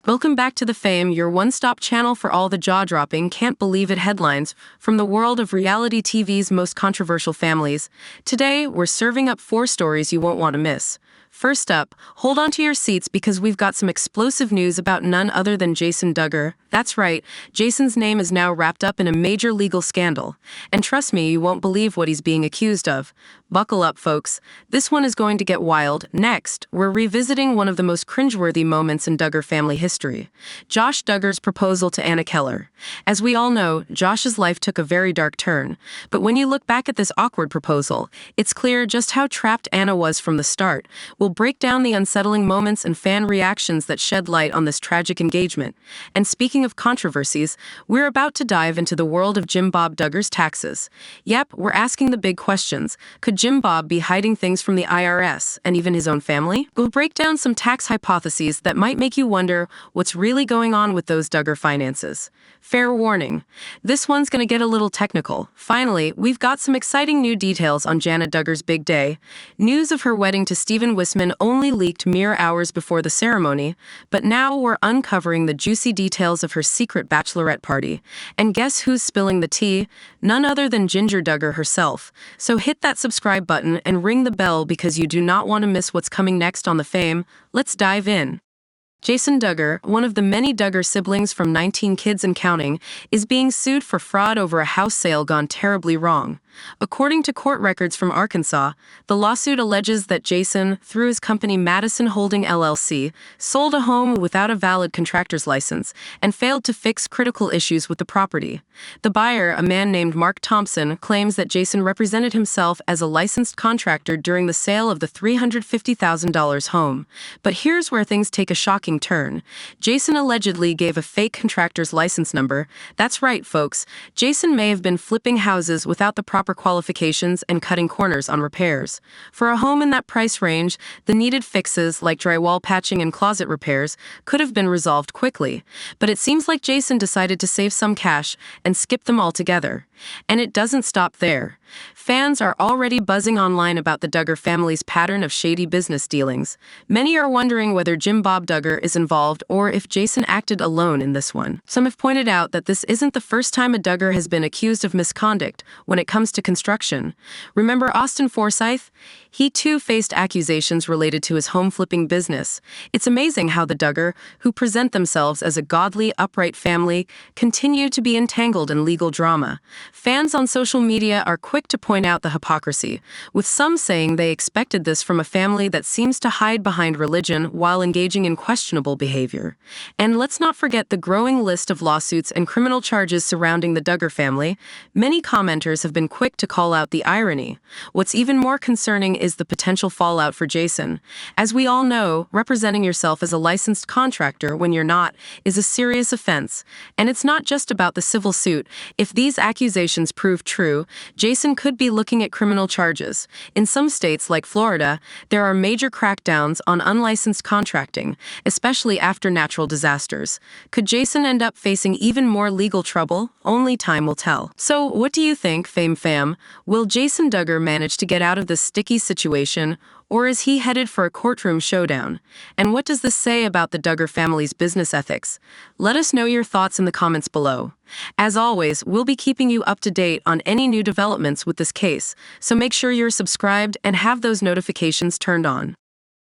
Welcome back to The Fame, your one-stop channel for all the jaw-dropping, can't-believe-it headlines from the world of reality TV's most controversial families. Today, we're serving up 4 stories you won't want to miss. First up, hold on to your seats because we've got some explosive news about none other than Jason Duggar. That's right, Jason's name is now wrapped up in a major legal scandal. And trust me, you won't believe what he's being accused of. Buckle up, folks. This one is going to get wild. Next, we're revisiting one of the most cringeworthy moments in Duggar family history. Josh Duggar's proposal to Anna Keller. As we all know, Josh's life took a very dark turn. But when you look back at this awkward proposal, it's clear just how trapped Anna was from the start. We'll break down the unsettling moments and fan reactions that shed light on this tragic engagement. And speaking of controversies, we're about to dive into the world of Jim Bob Duggar's taxes. Yep, we're asking the big questions. Could Jim Bob be hiding things from the IRS and even his own family? We'll break down some tax hypotheses that might make you wonder what's really going on with those Duggar finances. Fair warning, this one's going to get a little technical. Finally, we've got some exciting new details on Jana Duggar's big day. News of her wedding to Stephen Wisman only leaked mere hours before the ceremony, but now we're uncovering the juicy details of her secret bachelorette party. And guess who's spilling the tea? None other than Ginger Duggar herself. So hit that subscribe button and ring the bell because you do not want to miss what's coming next on The Fame. Let's dive in. Jason Duggar, one of the many Duggar siblings from 19 Kids and Counting, is being sued for fraud over a house sale gone terribly wrong. According to court records from Arkansas, the lawsuit alleges that Jason, through his company Madison Holding LLC, sold a home without a valid contractor's license and failed to fix critical issues with the property. The buyer, a man named Mark Thompson, claims that Jason represented himself as a licensed contractor during the sale of the $350,000 home. But here's where things take a shocking turn. Jason allegedly gave a fake contractor's license number. That's right, folks. Jason may have been flipping houses without the proper qualifications and cutting corners on repairs. For a home in that price range, the needed fixes like drywall patching and closet repairs could have been resolved quickly. But it seems like Jason decided to save some cash and skip them altogether. And it doesn't stop there. Fans are already buzzing online about the Duggar family's pattern of shady business dealings. Many are wondering whether Jim Bob Duggar is involved or if Jason acted alone in this one. Some have pointed out that this isn't the first time a Duggar has been accused of misconduct when it comes to construction. Remember Austin Forsyth? He too faced accusations related to his home flipping business. It's amazing how the Duggar, who present themselves as a godly, upright family, continue to be entangled in legal drama. Fans on social media are quick to point out the hypocrisy, with some saying they expected this from a family that seems to hide behind religion while engaging in questionable behavior. And let's not forget the growing list of lawsuits and criminal charges surrounding the Duggar family. Many commenters have been quick to call out the irony. What's even more concerning is the potential fallout for Jason. As we all know, representing yourself as a licensed contractor when you're not is a serious offense. And it's not just about the civil suit. If these accusations prove true, Jason could be looking at criminal charges. In some states, like Florida, there are major crackdowns on unlicensed contracting, especially after natural disasters. Could Jason end up facing even more legal trouble? Only time will tell. So, what do you think, Fame Fam? Will Jason Duggar manage to get out of this sticky situation, or is he headed for a courtroom showdown? And what does this say about the Duggar family's business ethics? Let us know your thoughts in the comments below. As always, we'll be keeping you up to date on any new developments with this case, so make sure you're subscribed and have those notifications turned on.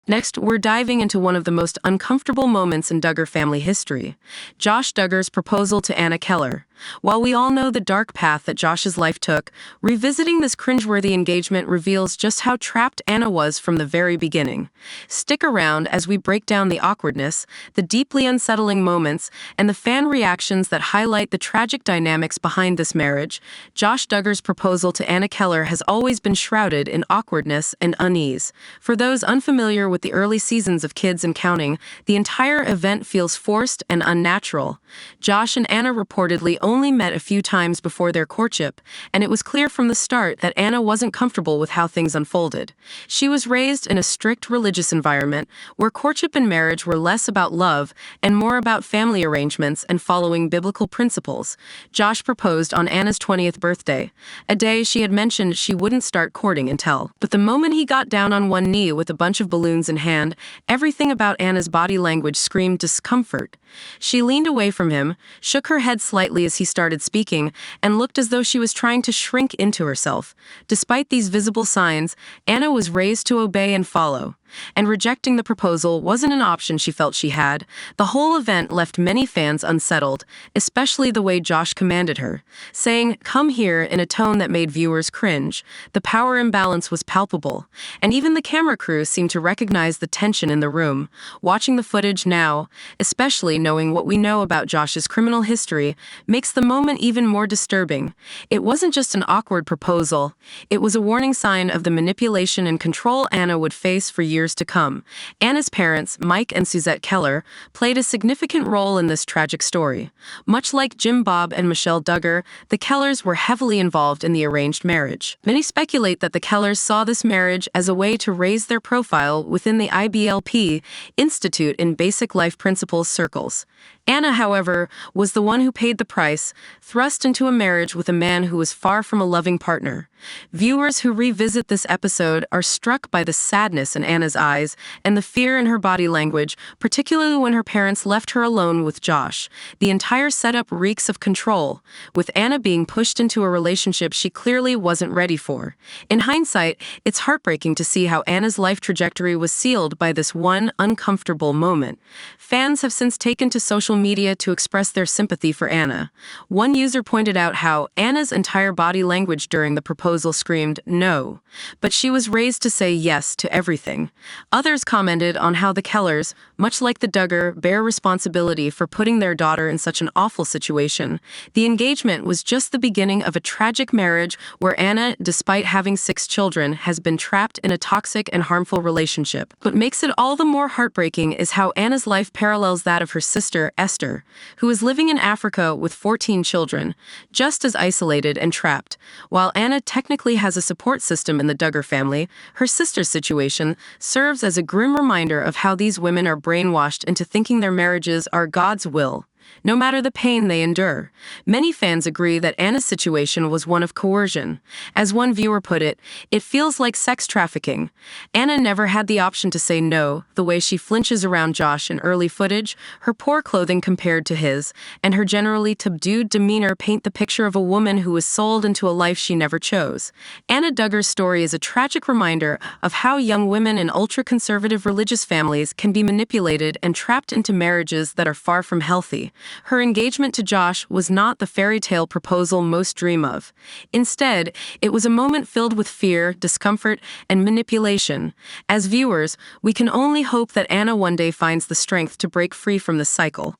Next, we're diving into one of the most uncomfortable moments in Duggar family history, Josh Duggar's proposal to Anna Keller. While we all know the dark path that Josh's life took, revisiting this cringeworthy engagement reveals just how trapped Anna was from the very beginning. Stick around as we break down the awkwardness, the deeply unsettling moments, and the fan reactions that highlight the tragic dynamics behind this marriage. Josh Duggar's proposal to Anna Keller has always been shrouded in awkwardness and unease. For those unfamiliar with the early seasons of Kids and Counting, the entire event feels forced and unnatural. Josh and Anna reportedly only met a few times before their courtship, and it was clear from the start that Anna wasn't comfortable with how things unfolded. She was raised in a strict religious environment where courtship and marriage were less about love and more about family arrangements and following biblical principles. Josh proposed on Anna's 20th birthday, a day she had mentioned she wouldn't start courting until. But the moment he got down on one knee with a bunch of balloons in hand, everything about Anna's body language screamed discomfort. She leaned away from him, shook her head slightly as he started speaking, and looked as though she was trying to shrink into herself. Despite these visible signs, Anna was raised to obey and follow. And rejecting the proposal wasn't an option she felt she had. The whole event left many fans unsettled, especially the way Josh commanded her, saying, "Come here," in a tone that made viewers cringe. The power imbalance was palpable, and even the camera crew seemed to recognize the tension in the room. Watching the footage now, especially knowing what we know about Josh's criminal history, makes the moment even more disturbing. It wasn't just an awkward proposal, it was a warning sign of the manipulation and control Anna would face for years to come. Anna's parents, Mike and Suzette Keller, played a significant role in this tragic story. Much like Jim Bob and Michelle Duggar, the Kellers were heavily involved in the arranged marriage. Many speculate that the Kellers saw this marriage as a way to raise their profile within the IBLP Institute in Basic Life Principles circles. Anna, however, was the one who paid the price, thrust into a marriage with a man who was far from a loving partner. Viewers who revisit this episode are struck by the sadness in Anna's eyes and the fear in her body language, particularly when her parents left her alone with Josh. The entire setup reeks of control, with Anna being pushed into a relationship she clearly wasn't ready for. In hindsight, it's heartbreaking to see how Anna's life trajectory was sealed by this one uncomfortable moment. Fans have since taken to social media to express their sympathy for Anna. One user pointed out how Anna's entire body language during the proposal screamed no, but she was raised to say yes to everything. Others commented on how the Kellers, much like the Duggar, bear responsibility for putting their daughter in such an awful situation. The engagement was just the beginning of a tragic marriage where Anna, despite having 6 children, has been trapped in a toxic and harmful relationship. What makes it all the more heartbreaking is how Anna's life parallels that of her sister, Esther, who is living in Africa with 14 children, just as isolated and trapped. While Anna technically has a support system in the Duggar family, her sister's situation serves as a grim reminder of how these women are brainwashed into thinking their marriages are God's will, no matter the pain they endure. Many fans agree that Anna's situation was one of coercion. As one viewer put it, "It feels like sex trafficking." Anna never had the option to say no, the way she flinches around Josh in early footage, her poor clothing compared to his, and her generally subdued demeanor paint the picture of a woman who was sold into a life she never chose. Anna Duggar's story is a tragic reminder of how young women in ultra-conservative religious families can be manipulated and trapped into marriages that are far from healthy. Her engagement to Josh was not the fairy tale proposal most dream of. Instead, it was a moment filled with fear, discomfort, and manipulation. As viewers, we can only hope that Anna one day finds the strength to break free from this cycle.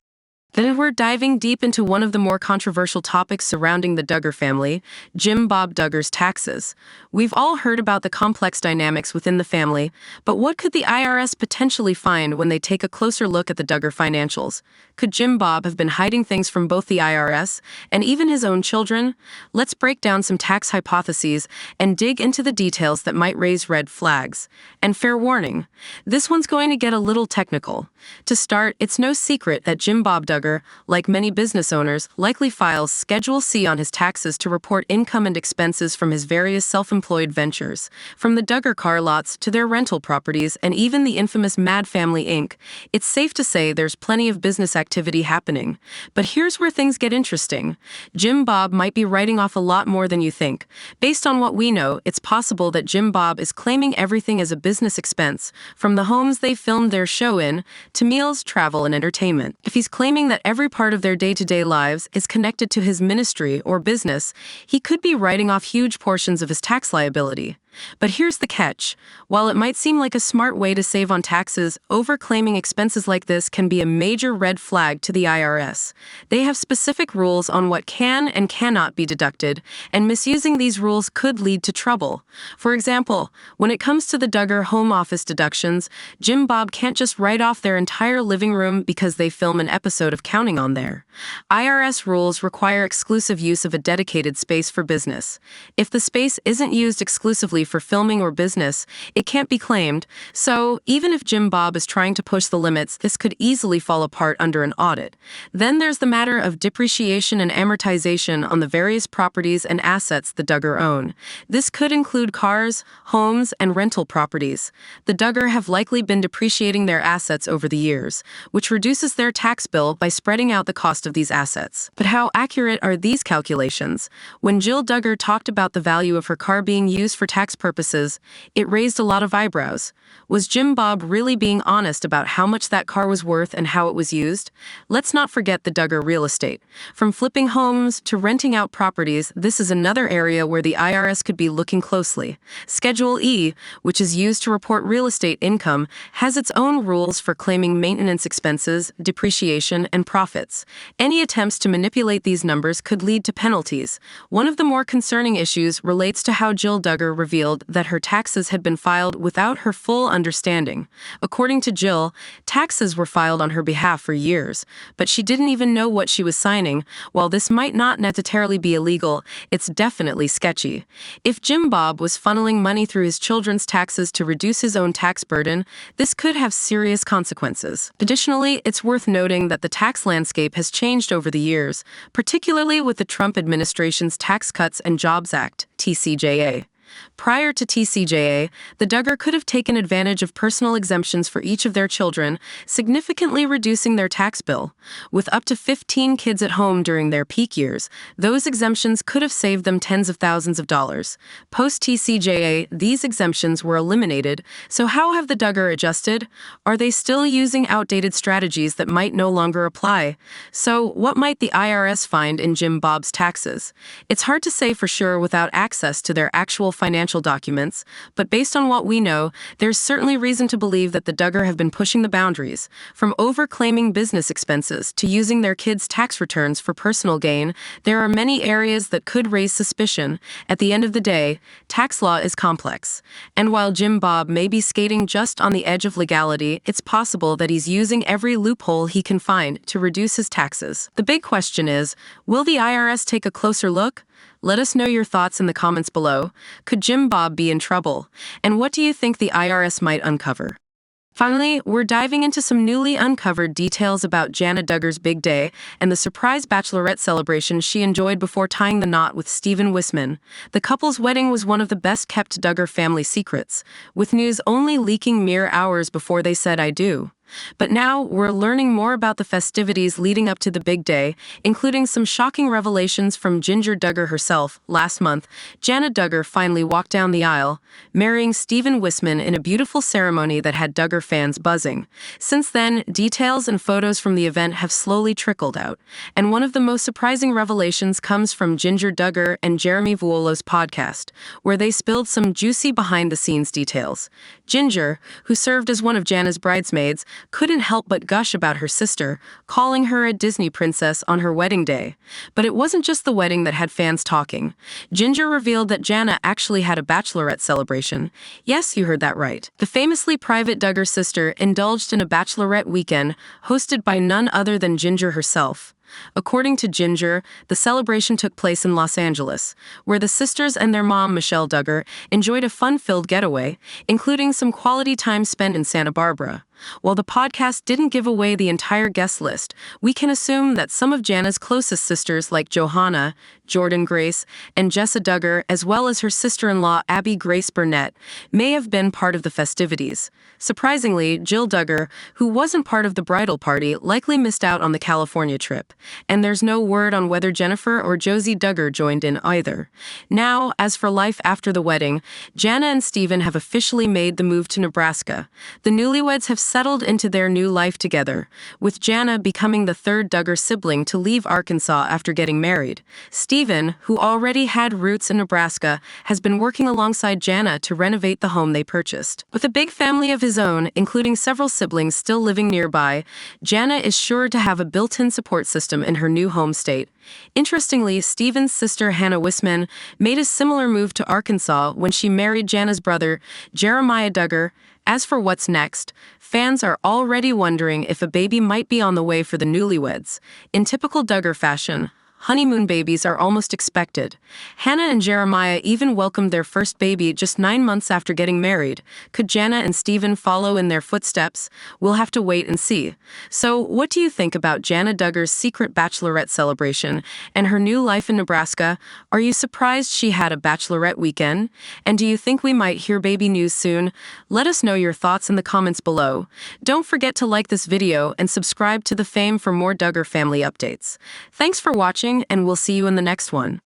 Then we're diving deep into one of the more controversial topics surrounding the Duggar family, Jim Bob Duggar's taxes. We've all heard about the complex dynamics within the family, but what could the IRS potentially find when they take a closer look at the Duggar financials? Could Jim Bob have been hiding things from both the IRS and even his own children? Let's break down some tax hypotheses and dig into the details that might raise red flags. And fair warning, this one's going to get a little technical. To start, it's no secret that Jim Bob Duggar, like many business owners, likely files Schedule C on his taxes to report income and expenses from his various self-employed ventures. From the Duggar car lots to their rental properties and even the infamous Mad Family Inc., it's safe to say there's plenty of business activity happening. But here's where things get interesting. Jim Bob might be writing off a lot more than you think. Based on what we know, it's possible that Jim Bob is claiming everything as a business expense, from the homes they filmed their show in to meals, travel, and entertainment. If he's claiming that every part of their day-to-day lives is connected to his ministry or business, he could be writing off huge portions of his tax liability. But here's the catch. While it might seem like a smart way to save on taxes, overclaiming expenses like this can be a major red flag to the IRS. They have specific rules on what can and cannot be deducted, and misusing these rules could lead to trouble. For example, when it comes to the Duggar home office deductions, Jim Bob can't just write off their entire living room because they film an episode of Counting on there. IRS rules require exclusive use of a dedicated space for business. If the space isn't used exclusively for filming or business, it can't be claimed, so even if Jim Bob is trying to push the limits, this could easily fall apart under an audit. Then there's the matter of depreciation and amortization on the various properties and assets the Duggar own. This could include cars, homes, and rental properties. The Duggar have likely been depreciating their assets over the years, which reduces their tax bill by spreading out the cost of these assets. But how accurate are these calculations? When Jill Duggar talked about the value of her car being used for tax purposes, it raised a lot of eyebrows. Was Jim Bob really being honest about how much that car was worth and how it was used? Let's not forget the Duggar real estate. From flipping homes to renting out properties, this is another area where the IRS could be looking closely. Schedule E, which is used to report real estate income, has its own rules for claiming maintenance expenses, depreciation, and profits. Any attempts to manipulate these numbers could lead to penalties. One of the more concerning issues relates to how Jill Duggar revealed that her taxes had been filed without her full understanding. According to Jill, taxes were filed on her behalf for years, but she didn't even know what she was signing. While this might not necessarily be illegal, it's definitely sketchy. If Jim Bob was funneling money through his children's taxes to reduce his own tax burden, this could have serious consequences. Additionally, it's worth noting that the tax landscape has changed over the years, particularly with the Trump administration's Tax Cuts and Jobs Act, TCJA. Prior to TCJA, the Duggar could have taken advantage of personal exemptions for each of their children, significantly reducing their tax bill. With up to 15 kids at home during their peak years, those exemptions could have saved them tens of thousands of dollars. Post-TCJA, these exemptions were eliminated, so how have the Duggar adjusted? Are they still using outdated strategies that might no longer apply? So, what might the IRS find in Jim Bob's taxes? It's hard to say for sure without access to their actual financial documents, but based on what we know, there's certainly reason to believe that the Duggar have been pushing the boundaries. From overclaiming business expenses to using their kids' tax returns for personal gain, there are many areas that could raise suspicion. At the end of the day, tax law is complex. And while Jim Bob may be skating just on the edge of legality, it's possible that he's using every loophole he can find to reduce his taxes. The big question is, will the IRS take a closer look? Let us know your thoughts in the comments below. Could Jim Bob be in trouble? And what do you think the IRS might uncover? Finally, we're diving into some newly uncovered details about Jana Duggar's big day and the surprise bachelorette celebration she enjoyed before tying the knot with Stephen Wisman. The couple's wedding was one of the best-kept Duggar family secrets, with news only leaking mere hours before they said "I do." But now we're learning more about the festivities leading up to the big day, including some shocking revelations from Ginger Duggar herself. Last month, Jana Duggar finally walked down the aisle, marrying Stephen Wisman in a beautiful ceremony that had Duggar fans buzzing. Since then, details and photos from the event have slowly trickled out, and one of the most surprising revelations comes from Ginger Duggar and Jeremy Vuolo's podcast, where they spilled some juicy behind-the-scenes details. Ginger, who served as one of Jana's bridesmaids, couldn't help but gush about her sister, calling her a Disney princess on her wedding day. But it wasn't just the wedding that had fans talking. Ginger revealed that Jana actually had a bachelorette celebration. Yes, you heard that right. The famously private Duggar sister indulged in a bachelorette weekend hosted by none other than Ginger herself. According to Ginger, the celebration took place in Los Angeles, where the sisters and their mom, Michelle Duggar, enjoyed a fun-filled getaway, including some quality time spent in Santa Barbara. While the podcast didn't give away the entire guest list, we can assume that some of Jana's closest sisters like Johanna, Jordan Grace, and Jessa Duggar, as well as her sister-in-law Abby Grace Burnett, may have been part of the festivities. Surprisingly, Jill Duggar, who wasn't part of the bridal party, likely missed out on the California trip. and there's no word on whether Jennifer or Josie Duggar joined in either. Now, as for life after the wedding, Jana and Stephen have officially made the move to Nebraska. The newlyweds have settled into their new life together, with Jana becoming the third Duggar sibling to leave Arkansas after getting married. Stephen, who already had roots in Nebraska, has been working alongside Jana to renovate the home they purchased. With a big family of his own, including several siblings still living nearby, Jana is sure to have a built-in support system in her new home state. Interestingly, Stephen's sister Hannah Wisman made a similar move to Arkansas when she married Jana's brother, Jeremiah Duggar. As for what's next, fans are already wondering if a baby might be on the way for the newlyweds. In typical Duggar fashion, honeymoon babies are almost expected. Hannah and Jeremiah even welcomed their first baby just 9 months after getting married. Could Jana and Stephen follow in their footsteps? We'll have to wait and see. So, what do you think about Jana Duggar's secret bachelorette celebration and her new life in Nebraska? Are you surprised she had a bachelorette weekend? And do you think we might hear baby news soon? Let us know your thoughts in the comments below. Don't forget to like this video and subscribe to The Fame for more Duggar family updates. Thanks for watching, and we'll see you in the next one.